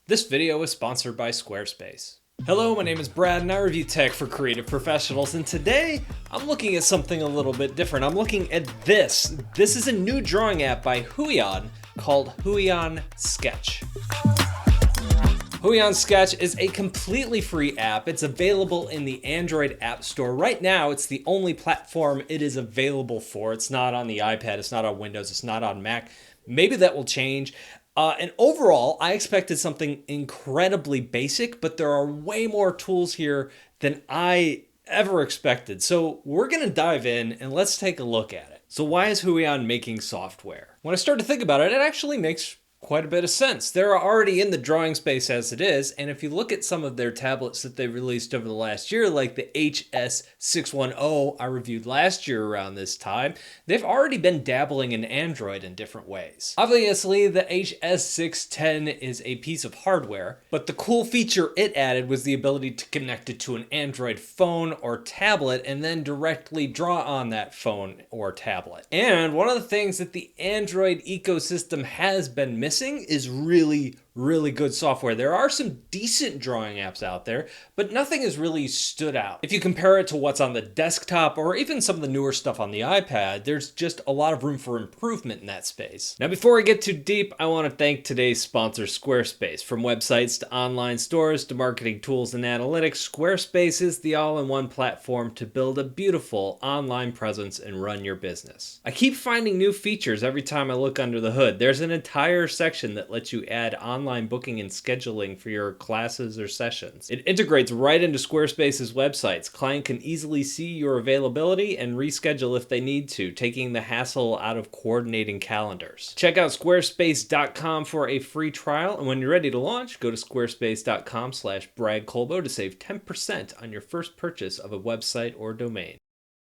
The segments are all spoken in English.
This video is sponsored by Squarespace. Hello, my name is Brad and I review tech for creative professionals, and today I'm looking at something a little bit different. I'm looking at this. This is a new drawing app by Huion called Huion Sketch. Huion Sketch is a completely free app. It's available in the Android App Store. Right now, it's the only platform it is available for. It's not on the iPad, it's not on Windows, it's not on Mac. Maybe that will change. And overall, I expected something incredibly basic, but there are way more tools here than I ever expected. So we're gonna dive in and let's take a look at it. So why is Huion making software? When I start to think about it, it actually makes quite a bit of sense. They're already in the drawing space as it is, and if you look at some of their tablets that they released over the last year, like the HS610 I reviewed last year around this time, they've already been dabbling in Android in different ways. Obviously, the HS610 is a piece of hardware, but the cool feature it added was the ability to connect it to an Android phone or tablet and then directly draw on that phone or tablet. And one of the things that the Android ecosystem has been missing is really good software. There are some decent drawing apps out there, but nothing has really stood out. If you compare it to what's on the desktop or even some of the newer stuff on the iPad, there's just a lot of room for improvement in that space. Now, before I get too deep, I want to thank today's sponsor, Squarespace. From websites to online stores to marketing tools and analytics, Squarespace is the all-in-one platform to build a beautiful online presence and run your business. I keep finding new features every time I look under the hood. There's an entire section that lets you add online booking and scheduling for your classes or sessions. It integrates right into Squarespace's websites. Client can easily see your availability and reschedule if they need to, taking the hassle out of coordinating calendars. Check out squarespace.com for a free trial, and when you're ready to launch, go to squarespace.com/BradColbo to save 10% on your first purchase of a website or domain.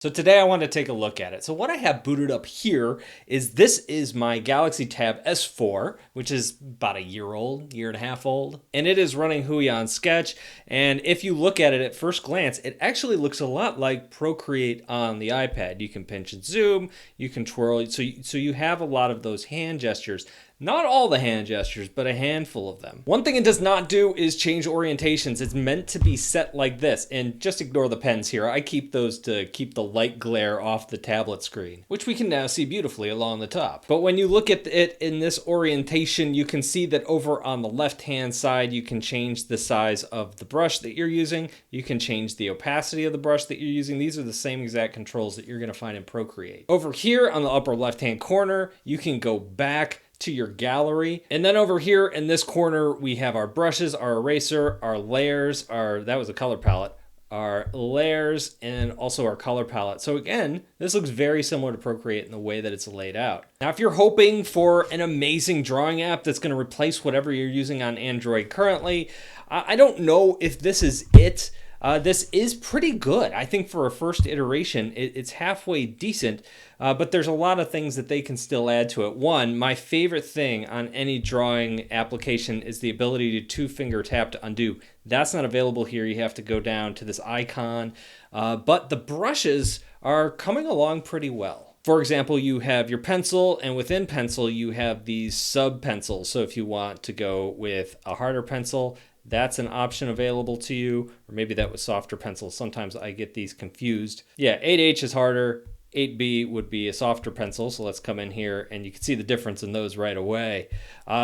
So today I want to take a look at it. So what I have booted up here is this is my Galaxy Tab S4, which is about a year old, year and a half old, and it is running Huion Sketch. And if you look at it at first glance, it actually looks a lot like Procreate on the iPad. You can pinch and zoom, you can twirl, so you have a lot of those hand gestures. Not all the hand gestures, but a handful of them. One thing it does not do is change orientations. It's meant to be set like this, and just ignore the pens here. I keep those to keep the light glare off the tablet screen, which we can now see beautifully along the top. But when you look at it in this orientation, you can see that over on the left-hand side, you can change the size of the brush that you're using. You can change the opacity of the brush that you're using. These are the same exact controls that you're gonna find in Procreate. Over here on the upper left-hand corner, you can go back to your gallery. And then over here in this corner, we have our brushes, our eraser, our layers, that was a color palette, our layers, and also our color palette. So again, this looks very similar to Procreate in the way that it's laid out. Now, if you're hoping for an amazing drawing app that's gonna replace whatever you're using on Android currently, I don't know if this is it. This is pretty good. I think for a first iteration, it's halfway decent, but there's a lot of things that they can still add to it. One, my favorite thing on any drawing application is the ability to two-finger tap to undo. That's not available here. You have to go down to this icon, but the brushes are coming along pretty well. For example, you have your pencil, and within pencil, you have these sub-pencils. So if you want to go with a harder pencil, that's an option available to you, or maybe that was softer pencils. Sometimes I get these confused. Yeah, 8H is harder, 8B would be a softer pencil, so let's come in here and you can see the difference in those right away.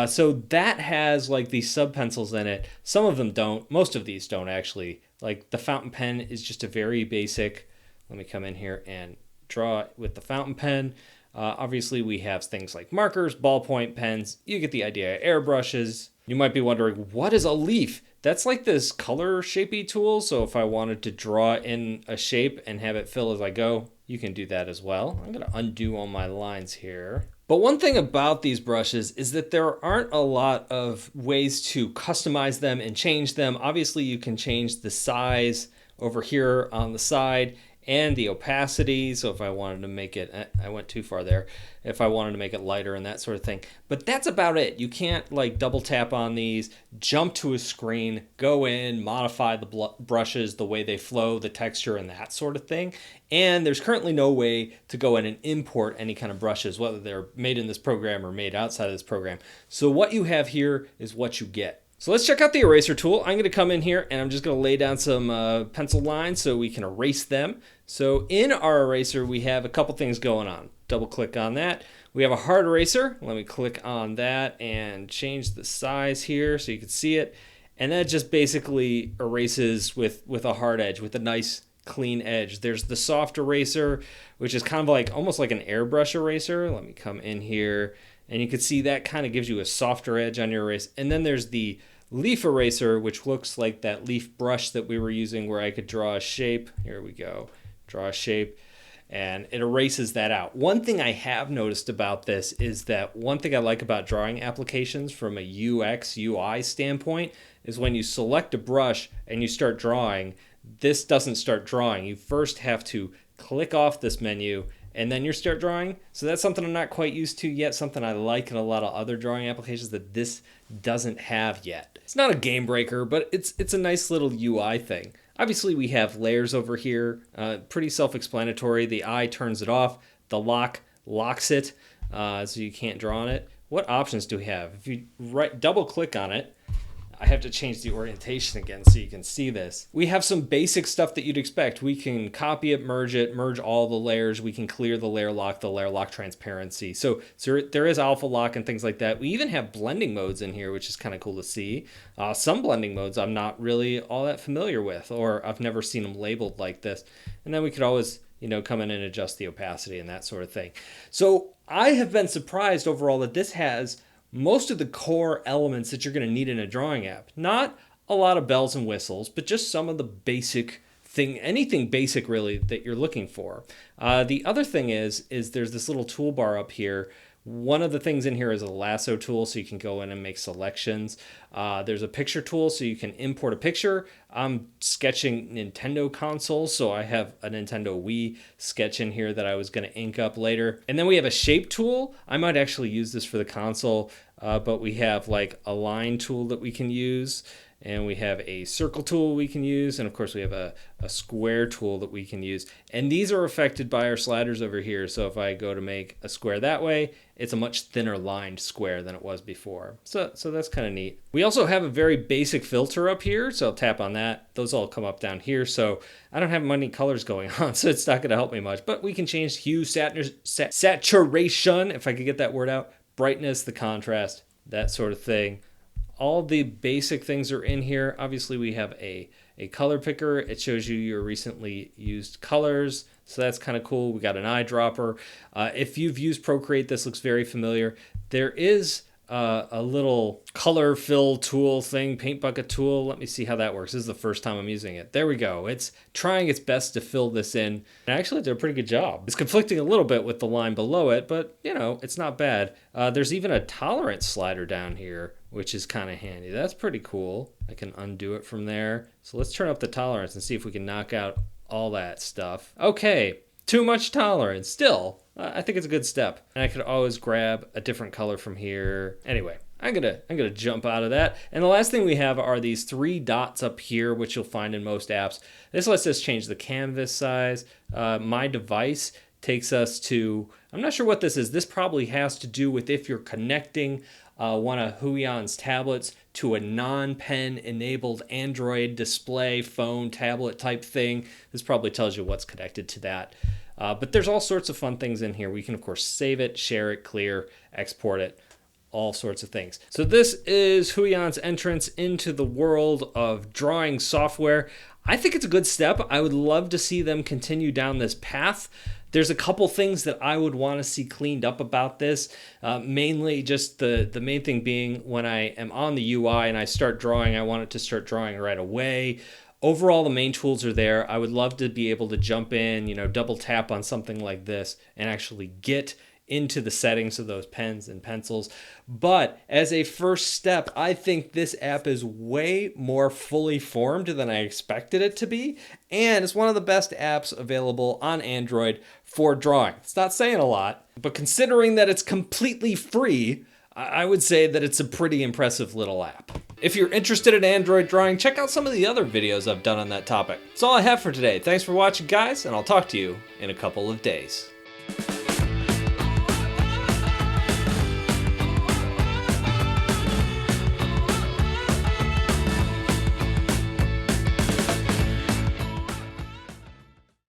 So that has like these sub pencils in it. Some of them don't, most of these don't actually. Like the fountain pen is just a very basic, let me come in here and draw with the fountain pen. Obviously we have things like markers, ballpoint pens, you get the idea, airbrushes. You might be wondering, what is a leaf? That's like this color shapey tool. So if I wanted to draw in a shape and have it fill as I go, you can do that as well. I'm gonna undo all my lines here. But one thing about these brushes is that there aren't a lot of ways to customize them and change them. Obviously you can change the size over here on the side and the opacity. So if I wanted to make it, I went too far there, if I wanted to make it lighter and that sort of thing. But that's about it. You can't like double tap on these, jump to a screen, go in, modify the brushes, the way they flow, the texture and that sort of thing. And there's currently no way to go in and import any kind of brushes, whether they're made in this program or made outside of this program. So what you have here is what you get. So let's check out the eraser tool. I'm going to come in here and I'm just going to lay down some pencil lines so we can erase them. So in our eraser, we have a couple things going on. Double click on that. We have a hard eraser. Let me click on that and change the size here so you can see it. And that just basically erases with a hard edge, with a nice clean edge. There's the soft eraser, which is kind of like almost like an airbrush eraser. Let me come in here and you can see that kind of gives you a softer edge on your erase. And then there's the leaf eraser, which looks like that leaf brush that we were using where I could draw a shape. Here we go, draw a shape, and it erases that out. One thing I have noticed about this is that one thing I like about drawing applications from a UX, UI standpoint is when you select a brush and you start drawing, this doesn't start drawing. You first have to click off this menu and then you start drawing. So that's something I'm not quite used to yet, something I like in a lot of other drawing applications that this doesn't have yet. It's not a game breaker, but it's a nice little UI thing. Obviously we have layers over here, pretty self-explanatory. The eye turns it off, the lock locks it, so you can't draw on it. What options do we have? If you double click on it, I have to change the orientation again so you can see this. We have some basic stuff that you'd expect. We can copy it, merge all the layers. We can clear the layer lock transparency. So there is alpha lock and things like that. We even have blending modes in here, which is kind of cool to see. Some blending modes I'm not really all that familiar with, or I've never seen them labeled like this. And then we could always, come in and adjust the opacity and that sort of thing. So I have been surprised overall that this has most of the core elements that you're going to need in a drawing app. Not a lot of bells and whistles, but just some of the basic thing, anything basic really that you're looking for. The other thing is there's this little toolbar up here. One of the things in here is a lasso tool, so you can go in and make selections. There's a picture tool, so you can import a picture. I'm sketching Nintendo consoles, so I have a Nintendo Wii sketch in here that I was going to ink up later. And then we have a shape tool. I might actually use this for the console, but we have like a line tool that we can use. And we have a circle tool we can use, and of course we have a square tool that we can use. And these are affected by our sliders over here, so if I go to make a square that way, it's a much thinner lined square than it was before. So that's kind of neat. We also have a very basic filter up here, so I'll tap on that. Those all come up down here, so I don't have many colors going on, so it's not going to help me much. But we can change hue, saturation, if I could get that word out, brightness, the contrast, that sort of thing. All the basic things are in here. Obviously, we have a color picker. It shows you your recently used colors, so that's kind of cool. We got an eyedropper. If you've used Procreate, this looks very familiar. There is a little color fill tool thing, paint bucket tool. Let me see how that works. This is the first time I'm using it. There we go. It's trying its best to fill this in. And actually, it did a pretty good job. It's conflicting a little bit with the line below it, but it's not bad. There's even a tolerance slider down here, which is kind of handy. That's pretty cool. I can undo it from there. So let's turn up the tolerance and see if we can knock out all that stuff. Okay, too much tolerance. Still, I think it's a good step. And I could always grab a different color from here. Anyway, I'm gonna jump out of that. And the last thing we have are these 3 dots up here, which you'll find in most apps. This lets us change the canvas size. My device takes us to, I'm not sure what this is. This probably has to do with if you're connecting one of Huion's tablets to a non-pen enabled Android display, phone, tablet type thing. This probably tells you what's connected to that. But there's all sorts of fun things in here. We can, of course, save it, share it, clear, export it, all sorts of things. So this is Huion's entrance into the world of drawing software. I think it's a good step. I would love to see them continue down this path. There's a couple things that I would want to see cleaned up about this. Mainly just the main thing being when I am on the UI and I start drawing, I want it to start drawing right away. Overall, the main tools are there. I would love to be able to jump in, double tap on something like this and actually get into the settings of those pens and pencils. But as a first step, I think this app is way more fully formed than I expected it to be. And it's one of the best apps available on Android for drawing. It's not saying a lot, but considering that it's completely free, I would say that it's a pretty impressive little app. If you're interested in Android drawing, check out some of the other videos I've done on that topic. That's all I have for today. Thanks for watching, guys, and I'll talk to you in a couple of days.